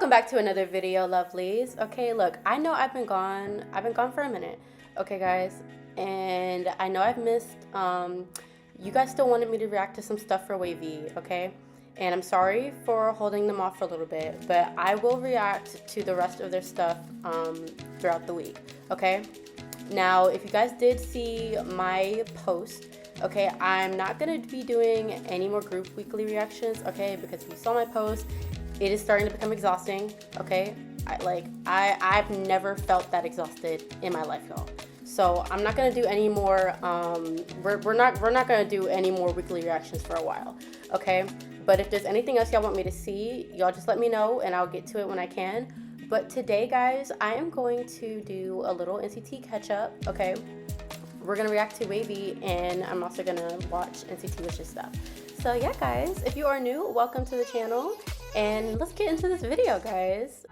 welcome back to another video, lovelies. Okay, look, I know I've been gone for a minute. Okay, guys, and I know I've missed. You guys still wanted me to react to some stuff for WayV, okay? And I'm sorry for holding them off for a little bit, but I will react to the rest of their stuff throughout the week, okay? Now, if you guys did see my post, okay, I'm not gonna be doing any more group weekly reactions, okay? Because if you saw my post, it is starting to become exhausting, okay? I've never felt that exhausted in my life, y'all. So I'm not gonna do any more. We're not gonna do any more weekly reactions for a while, okay? But if there's anything else y'all want me to see, y'all just let me know and I'll get to it when I can. But today, guys, I am going to do a little NCT catch up, okay? We're gonna react to WayV, and I'm also gonna watch NCT Wish's stuff. So yeah, guys, if you are new, welcome to the channel, and let's get into this video, guys.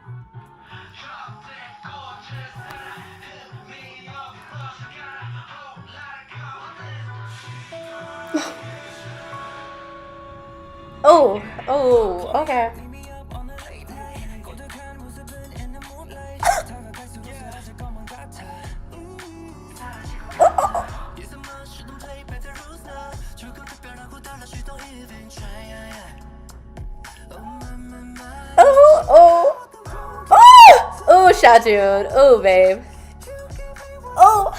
Oh, okay. Oh, Xiaojun. Oh, babe. Oh.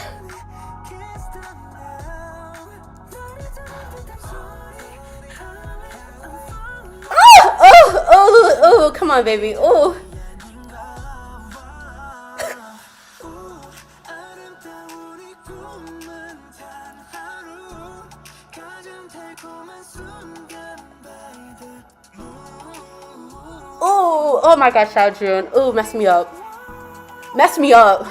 Oh, come on, baby. Oh. Oh my gosh, Xiaojun. Oh, mess me up. Mess me up.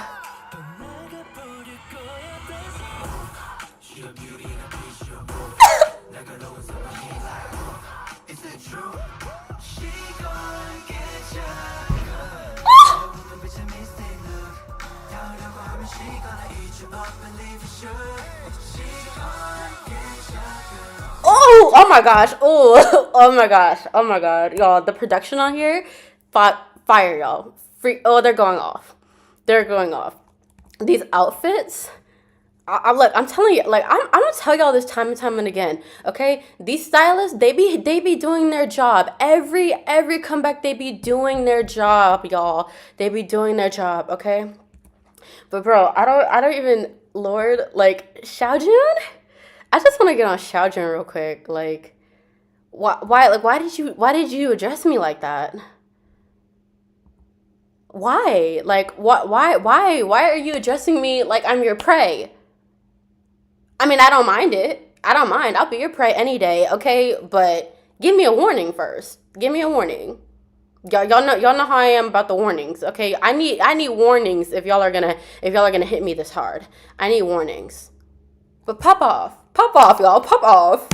Oh my gosh. Oh my gosh. Oh my god. Y'all, the production on here, fire, y'all. They're going off. They're going off. These outfits, look, I'm telling you, like, I'm gonna tell y'all this time and time and again, okay? These stylists, they be doing their job. Every comeback, they be doing their job, y'all. They be doing their job, okay? But bro, I don't even, Lord, like, Xiaojun? I just want to get on Xiaojun real quick. Like, why did you address me like that? Why? Like, why are you addressing me like I'm your prey? I mean, I don't mind it. I don't mind. I'll be your prey any day, okay? But give me a warning first. Give me a warning. Y'all know how I am about the warnings, okay? I need warnings if y'all are gonna hit me this hard. I need warnings. But pop off, y'all, pop off.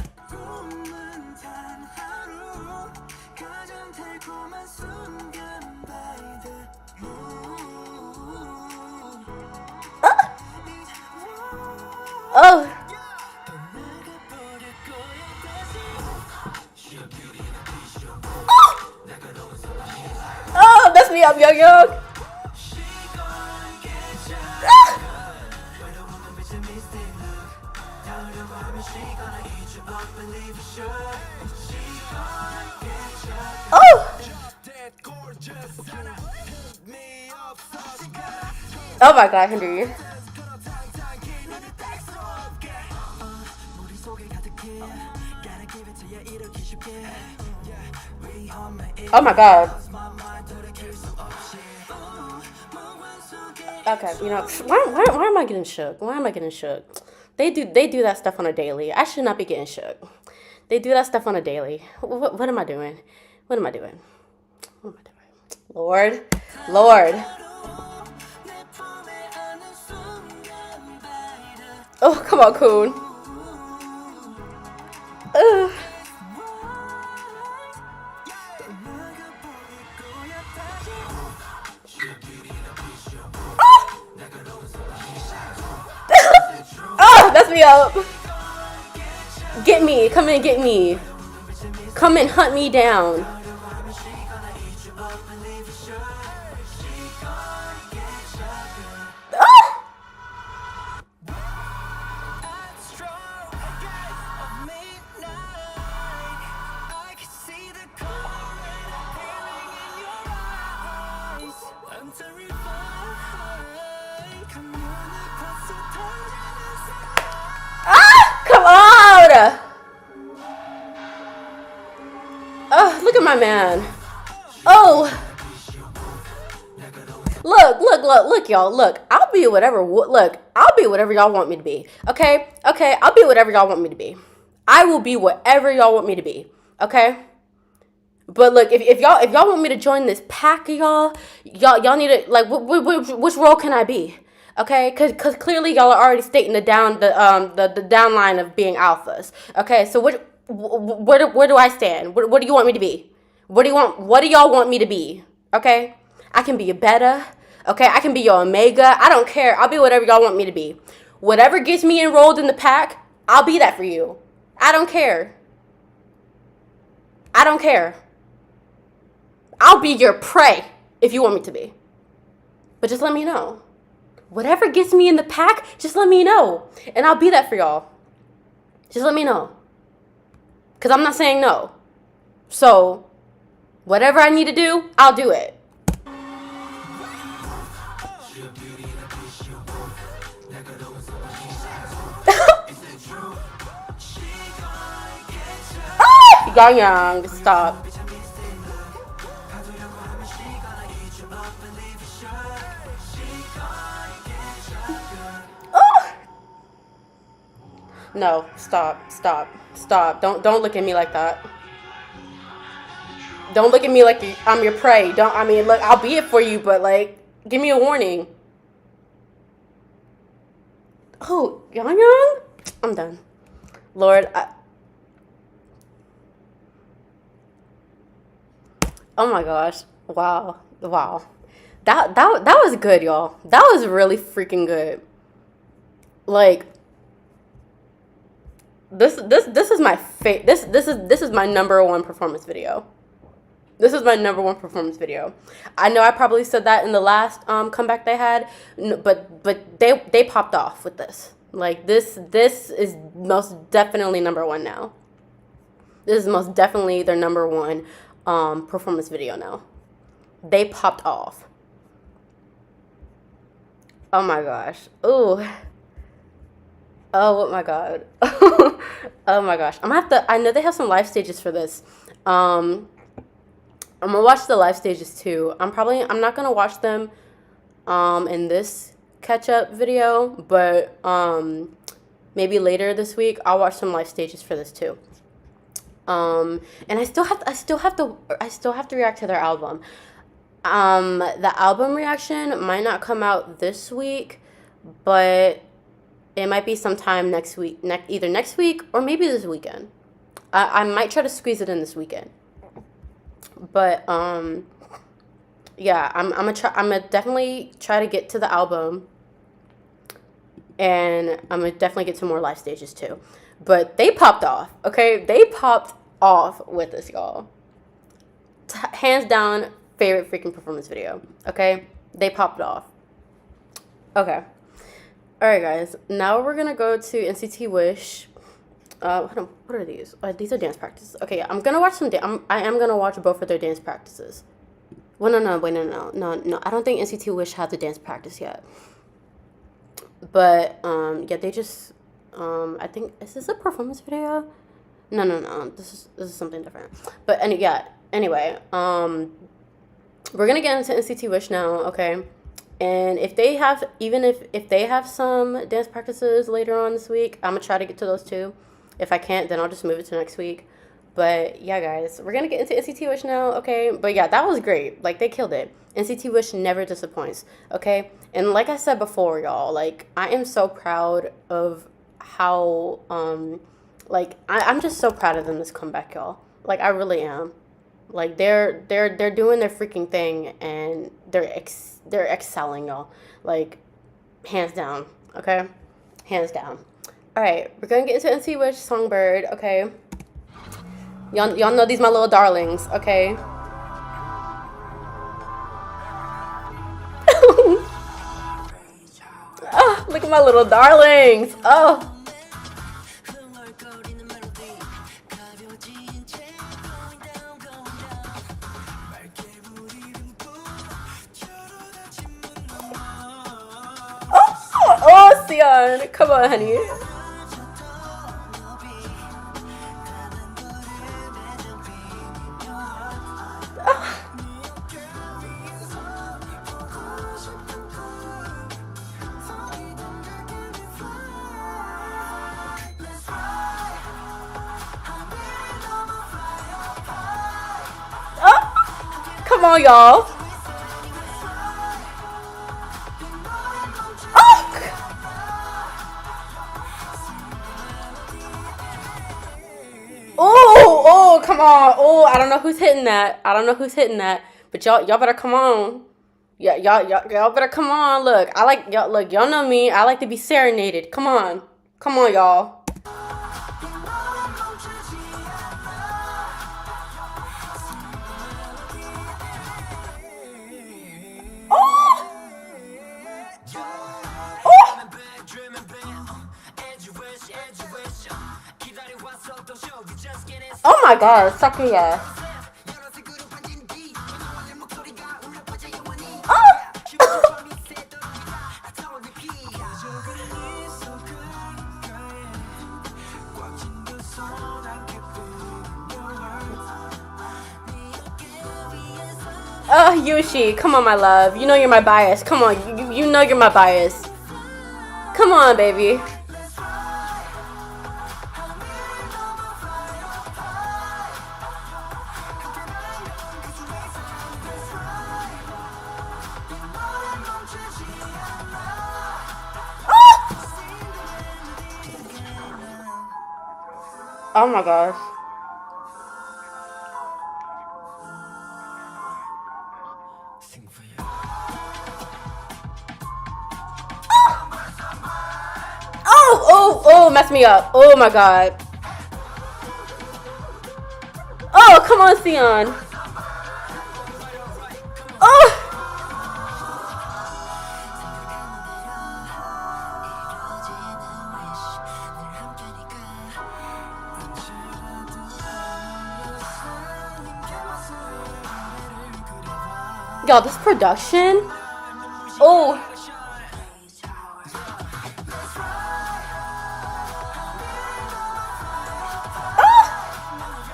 Oh. Oh, mess me up, yo. Oh my god, Henry. Oh my god. Okay, you know, why am I getting shook? Why am I getting shook? They do that stuff on a daily. I should not be getting shook. They do that stuff on a daily. What am I doing? What am I doing? What am I doing? Lord. Oh, come on, Kun. Oh, mess me up. Get me. Come and get me. Come and hunt me down. Come on! Oh, look at my man. Oh. Look, y'all. Look, I'll be whatever. Look, I'll be whatever y'all want me to be. Okay? Okay, I'll be whatever y'all want me to be. I will be whatever y'all want me to be. Okay? But look, if y'all want me to join this pack, y'all need to, like, which role can I be? Okay, cause clearly y'all are already stating the downline of being alphas. Okay, so where do I stand? What do you want me to be? What do y'all want me to be? Okay, I can be a beta. Okay, I can be your omega. I don't care. I'll be whatever y'all want me to be. Whatever gets me enrolled in the pack, I'll be that for you. I don't care. I don't care. I'll be your prey if you want me to be. But just let me know. Whatever gets me in the pack, just let me know. And I'll be that for y'all. Just let me know. Because I'm not saying no. So, whatever I need to do, I'll do it. Young, stop. No, stop. Don't look at me like that. Don't look at me like I'm your prey. Look, I'll be it for you, but like, give me a warning. Oh, Young? I'm done. Lord, oh my gosh. Wow. That was good, y'all. That was really freaking good. Like, this is my this is my number one performance video. This is my number one performance video. I know I probably said that in the last comeback they had, but they popped off with this. Like, this is most definitely number one now. This is most definitely their number one performance video now. They popped off. Oh my gosh. Ooh. Oh my god. Oh my gosh. I'm gonna have to, I know they have some live stages for this. I'm gonna watch the live stages too. I'm not gonna watch them in this catch-up video, but maybe later this week I'll watch some live stages for this too. And I still have to react to their album. The album reaction might not come out this week, but it might be sometime next week, either next week or maybe this weekend. I might try to squeeze it in this weekend. But yeah, I'm gonna definitely try to get to the album, and I'm gonna definitely get to more live stages too. But they popped off, okay? They popped off with this, y'all. Hands down, favorite freaking performance video, okay? They popped off. Okay. All right, guys. Now we're gonna go to NCT Wish. What are these? These are dance practices. Okay, yeah, I'm gonna watch some. I am gonna watch both of their dance practices. Well, no. I don't think NCT Wish has the dance practice yet. But yeah, they just I think, is this a performance video? No. This is something different. But anyway, we're gonna get into NCT Wish now, okay? And if they have, even if they have some dance practices later on this week, I'm gonna try to get to those too. If I can't, then I'll just move it to next week. But yeah, guys, we're gonna get into NCT Wish now, okay? But yeah, that was great. Like, they killed it. NCT Wish never disappoints, okay? And like I said before, y'all, like, I am so proud of how like, I'm just so proud of them this comeback, y'all. Like, I really am. Like, they're doing their freaking thing, and they're excelling, y'all. Like, hands down, okay? Hands down. All right, we're gonna get into NCT Wish, Songbird, okay? Y'all know these my little darlings, okay? Oh, look at my little darlings. Oh. Oh, Sion. Come on, honey. Oh, come on, y'all. Oh, come on. Oh, I don't know who's hitting that. I don't know who's hitting that. But y'all better come on. Yeah, y'all better come on. Look, I like y'all. Look, y'all know me. I like to be serenaded. Come on, y'all. Oh, oh, oh my God, suck your ass. Yushi, come on, my love. You know you're my bias. Come on, you know you're my bias. Come on, baby. Oh my gosh. Oh, mess me up. Oh my God. Oh, come on, Sion. Oh. Y'all, this production. Oh.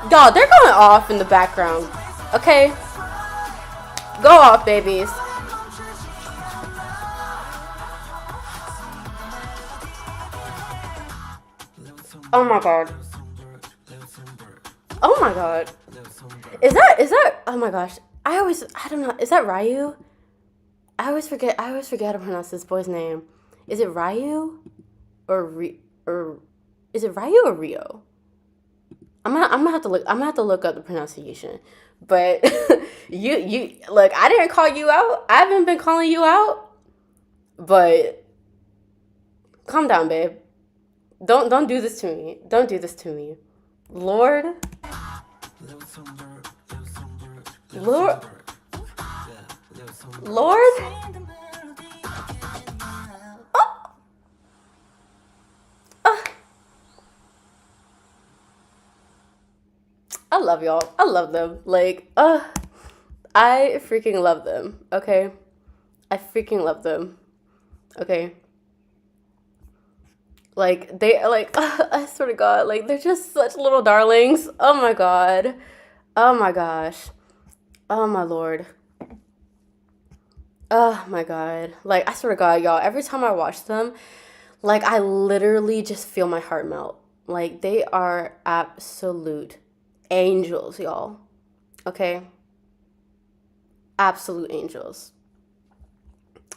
Y'all, they're going off in the background. Okay? Go off, babies. Oh my God. Oh my God. Is that, oh my gosh. I don't know. Is that Ryu? I always forget how to pronounce this boy's name. Is it Ryu? Or is it Ryu or Rio? I'm gonna have to look up the pronunciation. But you look, I didn't call you out. I haven't been calling you out. But calm down, babe. Don't do this to me. Don't do this to me. Lord. Lord. I love y'all. I love them. Like, I freaking love them. Okay? I freaking love them. Okay? Like, I swear to God, like, they're just such little darlings. Oh my God. Oh my gosh. Oh my Lord. Oh my God. Like, I swear to God, y'all, every time I watch them, like, I literally just feel my heart melt. Like, they are absolute angels, y'all. Okay? Absolute angels.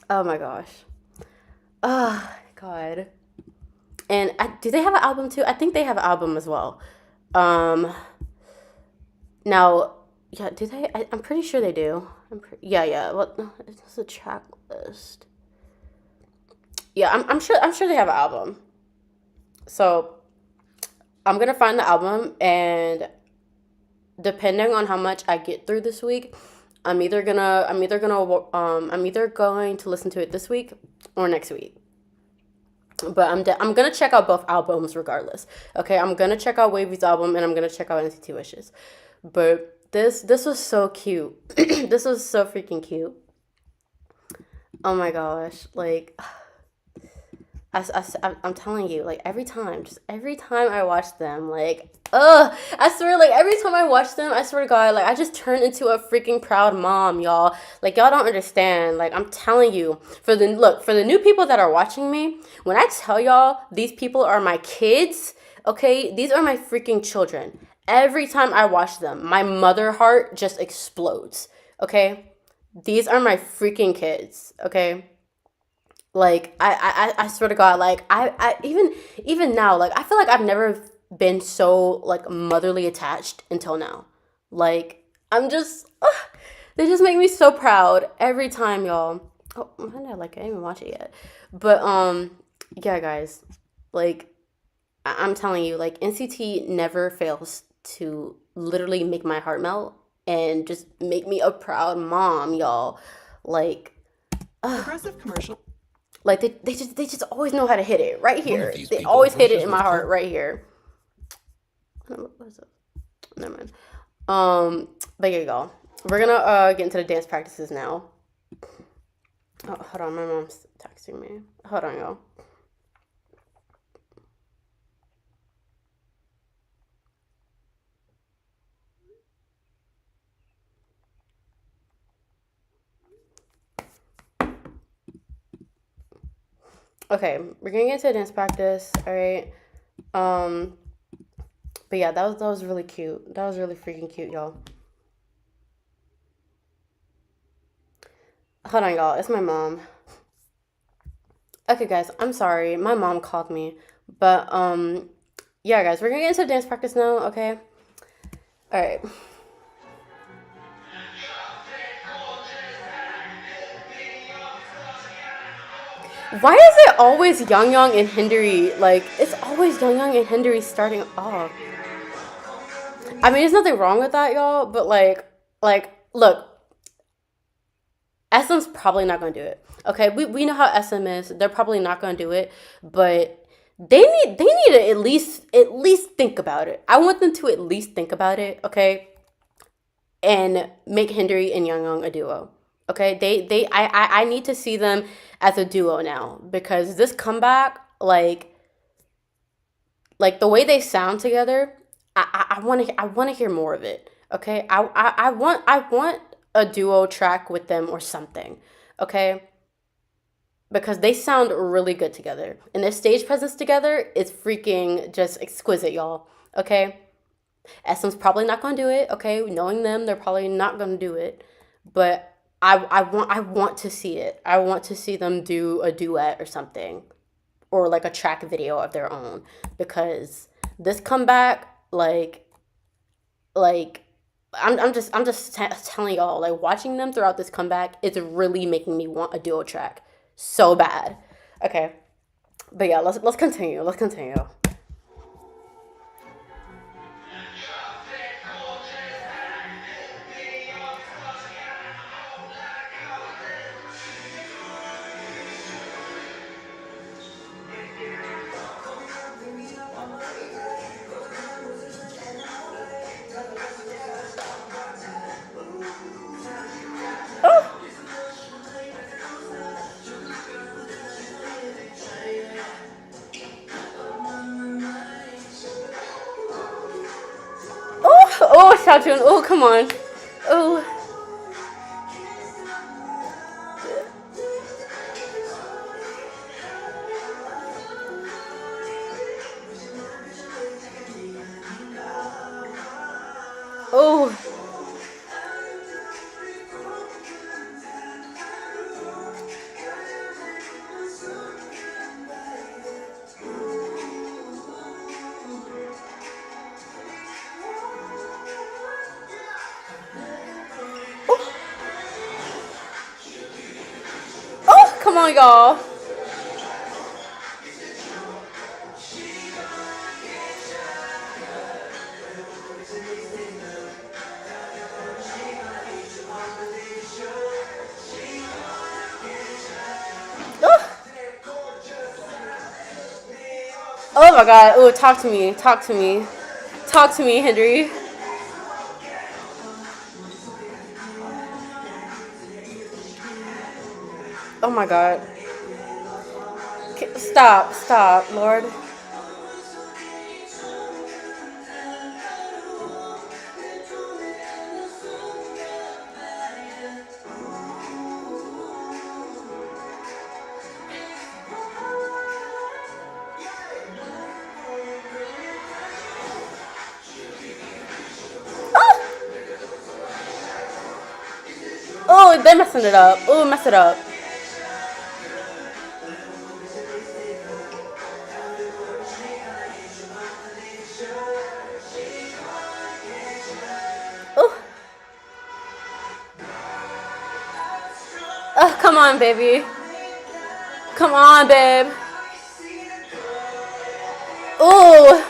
Oh my gosh. Oh, God. And do they have an album too? I think they have an album as well. Now, yeah, do they? I'm pretty sure they do. Yeah. Well, no, it's a track list. Yeah, I'm sure they have an album. So I'm gonna find the album, and depending on how much I get through this week, I'm either going to listen to it this week or next week. But I'm gonna check out both albums regardless. Okay, I'm gonna check out WayV's album and I'm gonna check out NCT Wishes. But this was so cute. This was so freaking cute. Oh my gosh, like I'm telling you, like just every time I watch them, like, I swear, like every time I watch them, I swear to God, like I just turn into a freaking proud mom, y'all. Like y'all don't understand. Like I'm telling you, for the new people that are watching me, when I tell y'all these people are my kids, okay, these are my freaking children. Every time I watch them, my mother heart just explodes. Okay, these are my freaking kids. Okay. Like I swear to God, like I even now, like I feel like I've never been so like motherly attached until now. Like I'm just, they just make me so proud every time, y'all. Oh, I didn't even watch it yet, but yeah, guys, like I'm telling you, like NCT never fails to literally make my heart melt and just make me a proud mom, y'all. Like, Progressive commercial. like they just always know how to hit it right here. They always hit it in my heart right here. What is it? Never mind. But here you go. We're gonna get into the dance practices now. Oh, hold on, my mom's texting me. Hold on, y'all. Okay, we're gonna get into dance practice. All right. But yeah, that was really cute. That was really freaking cute, y'all. Hold on, y'all. It's my mom. Okay, guys, I'm sorry. My mom called me. But yeah, guys, we're gonna get into dance practice now, okay? All right. Why is it always Young Young and Hindary? Like, it's always Young Young and Hindary starting off. I mean, there's nothing wrong with that, y'all, but look, SM's probably not gonna do it. Okay, we know how SM is. They're probably not gonna do it, but they need to at least think about it. I want them to at least think about it, okay? And make Hindary and Young Young a duo. Okay, I need to see them as a duo now because this comeback, like the way they sound together, I want to hear more of it. Okay, I want a duo track with them or something. Okay, because they sound really good together and their stage presence together is freaking just exquisite, y'all. Okay, SM's probably not gonna do it. Okay, knowing them, they're probably not gonna do it, but I want to see it. I want to see them do a duet or something, or like a track video of their own, because this comeback, like I'm just telling y'all, like watching them throughout this comeback, it's really making me want a duo track so bad. Okay, but yeah, let's continue. Let's continue. Oh, oh, Xiaojun. Oh, come on. Oh, oh, oh, oh, come on, y'all. Oh my god. Oh, talk to me. Talk to me. Talk to me, Henry. Oh my god. Stop. Stop, Lord. Oh, they're messing it up. Oh, mess it up. Oh. Oh, come on, baby. Come on, babe. Oh.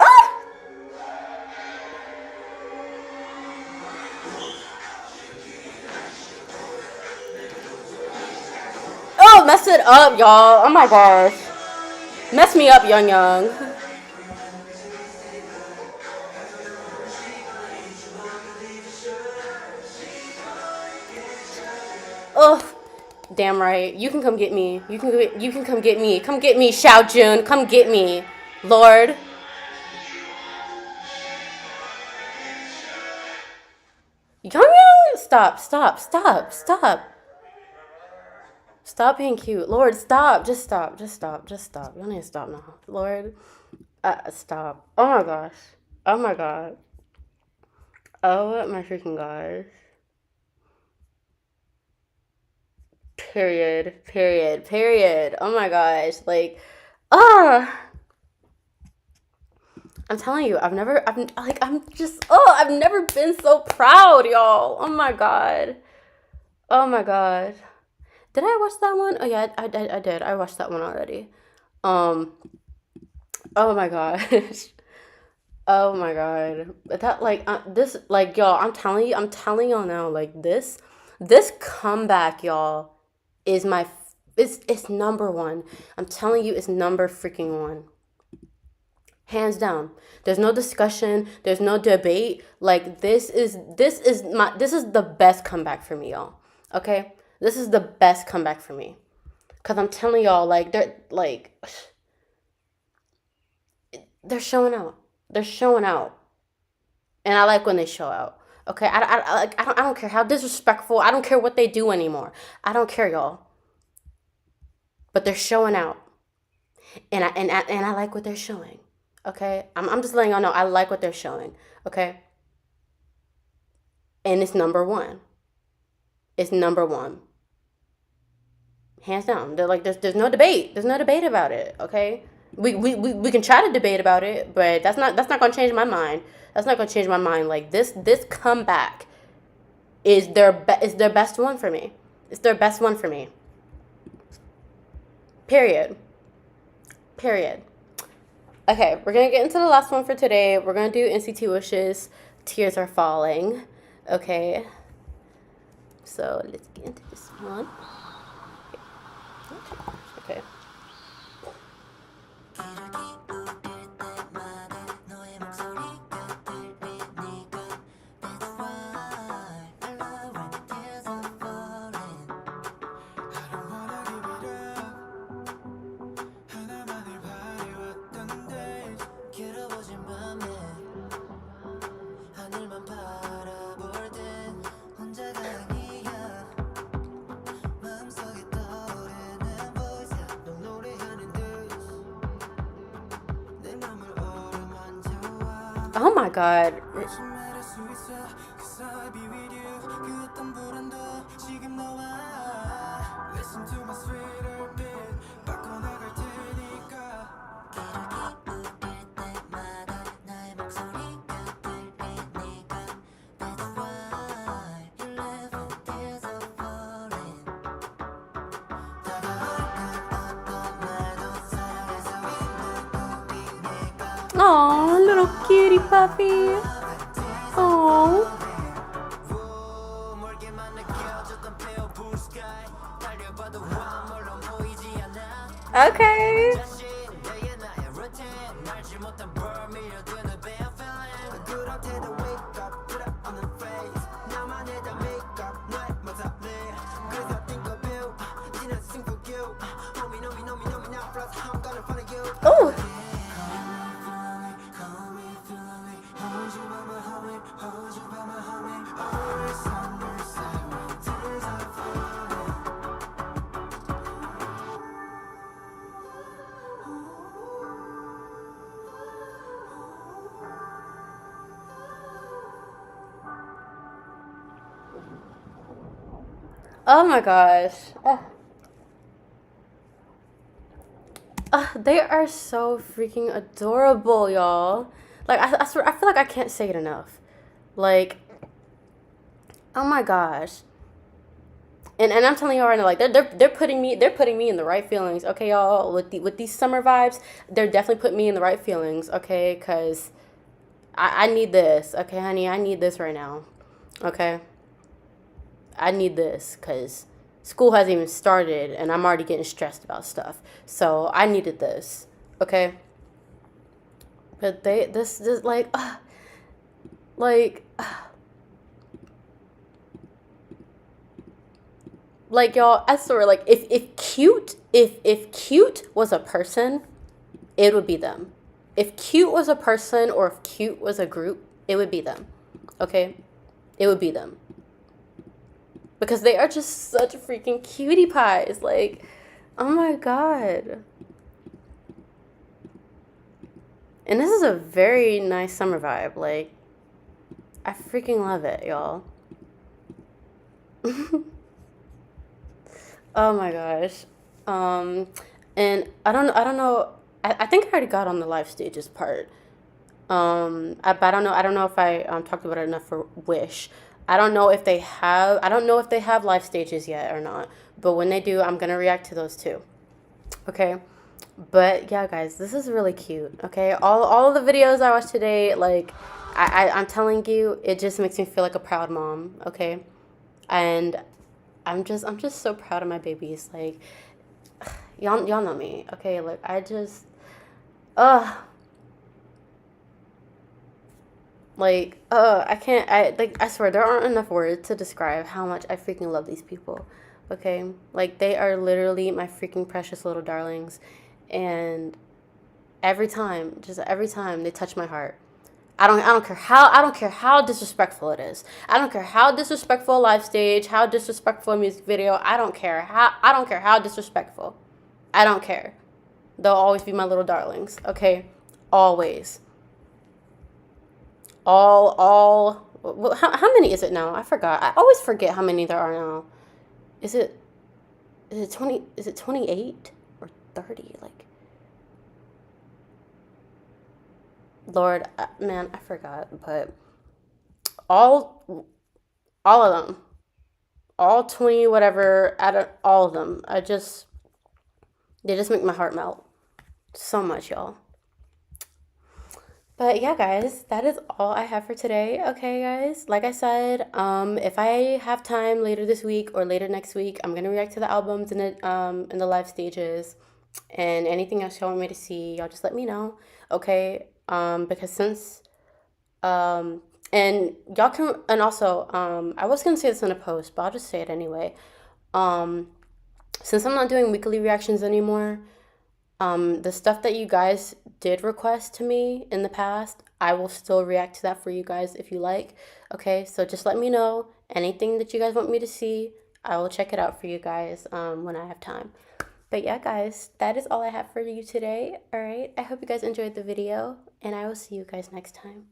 Ah. Oh, mess it up, y'all. Oh my gosh. Mess me up, young young. Oh, damn right. You can come get me. You can come get me. Come get me, Xiao Jun. Come get me, Lord. Young young. Stop. Stop. Stop. Stop. Stop being cute, Lord. Stop. Just stop. Just stop. Just stop. You don't need to stop now, Lord. Stop. Oh my gosh. Oh my god. Oh my freaking gosh. Period. Period. Period. Oh my gosh. Like, ah. I'm telling you, I've never been so proud, y'all. Oh my god. Oh my god. Did I watch that one? Oh yeah, I did. I watched that one already. Um. Oh my gosh. Oh my god. That like this like y'all. I'm telling y'all now. Like this comeback, y'all, is it's number one. I'm telling you, it's number freaking one. Hands down. There's no discussion. There's no debate. Like this is the best comeback for me, y'all. Okay? This is the best comeback for me. Cause I'm telling y'all, they're showing out. They're showing out. And I like when they show out. Okay? I don't care how disrespectful. I don't care what they do anymore. I don't care, y'all. But they're showing out. And I like what they're showing. Okay? I'm just letting y'all know I like what they're showing. Okay? And it's number one. It's number one. Hands down. They're like there's no debate. There's no debate about it. Okay? We can try to debate about it, but that's not gonna change my mind. That's not gonna change my mind. Like this comeback is is their best one for me. It's their best one for me. Period. Period. Okay, we're gonna get into the last one for today. We're gonna do NCT Wishes. Tears Are Falling. Okay. So let's get into this one. Okay. Oh my god. Oh, little kitty puppy. Oh. Okay. Oh. Oh my gosh. They are so freaking adorable, y'all. Like I swear, I feel like I can't say it enough. Like, oh my gosh. And I'm telling y'all right now, like they're putting me in the right feelings, okay, y'all. With these summer vibes, they're definitely putting me in the right feelings, okay, cause I need this, okay, honey, I need this right now, okay. I need this because school hasn't even started and I'm already getting stressed about stuff. So I needed this, okay? But this like, like y'all, I swear, like if cute was a person, it would be them. If cute was a person or if cute was a group, it would be them, okay? It would be them. Because they are just such freaking cutie pies. Like, oh my god. And this is a very nice summer vibe. Like, I freaking love it, y'all. Oh my gosh. Um, and I don't know. I think I already got on the live stages part. But I don't know if I talked about it enough for Wish. I don't know if they have live stages yet or not. But when they do, I'm gonna react to those too. Okay. But yeah, guys, this is really cute. Okay, all of the videos I watched today, like, I'm telling you, it just makes me feel like a proud mom. Okay, and I'm just so proud of my babies. Like, y'all know me. Okay, like I just, uh, I can't. I swear there aren't enough words to describe how much I freaking love these people. Okay, like they are literally my freaking precious little darlings, and every time they touch my heart. I don't care how disrespectful it is. I don't care how disrespectful a live stage, how disrespectful a music video. I don't care how disrespectful. I don't care. They'll always be my little darlings, okay? Always. How many is it now? I forgot. I always forget how many there are now. Is it 20, is it 28 or 30? Like, Lord, man, I forgot, but all all of them, all 20 whatever, out of all of them, they just make my heart melt so much, y'all. But yeah, guys, that is all I have for today. Okay, guys, like I said, if I have time later this week or later next week, I'm gonna react to the albums and the live stages, and anything else y'all want me to see, y'all just let me know, okay? Because since and y'all can, and also, I was gonna say this in a post, but I'll just say it anyway. Um, since I'm not doing weekly reactions anymore, the stuff that you guys did request to me in the past, I will still react to that for you guys if you like. Okay, so just let me know anything that you guys want me to see. I will check it out for you guys when I have time. But yeah, guys, that is all I have for you today. All right, I hope you guys enjoyed the video, and I will see you guys next time.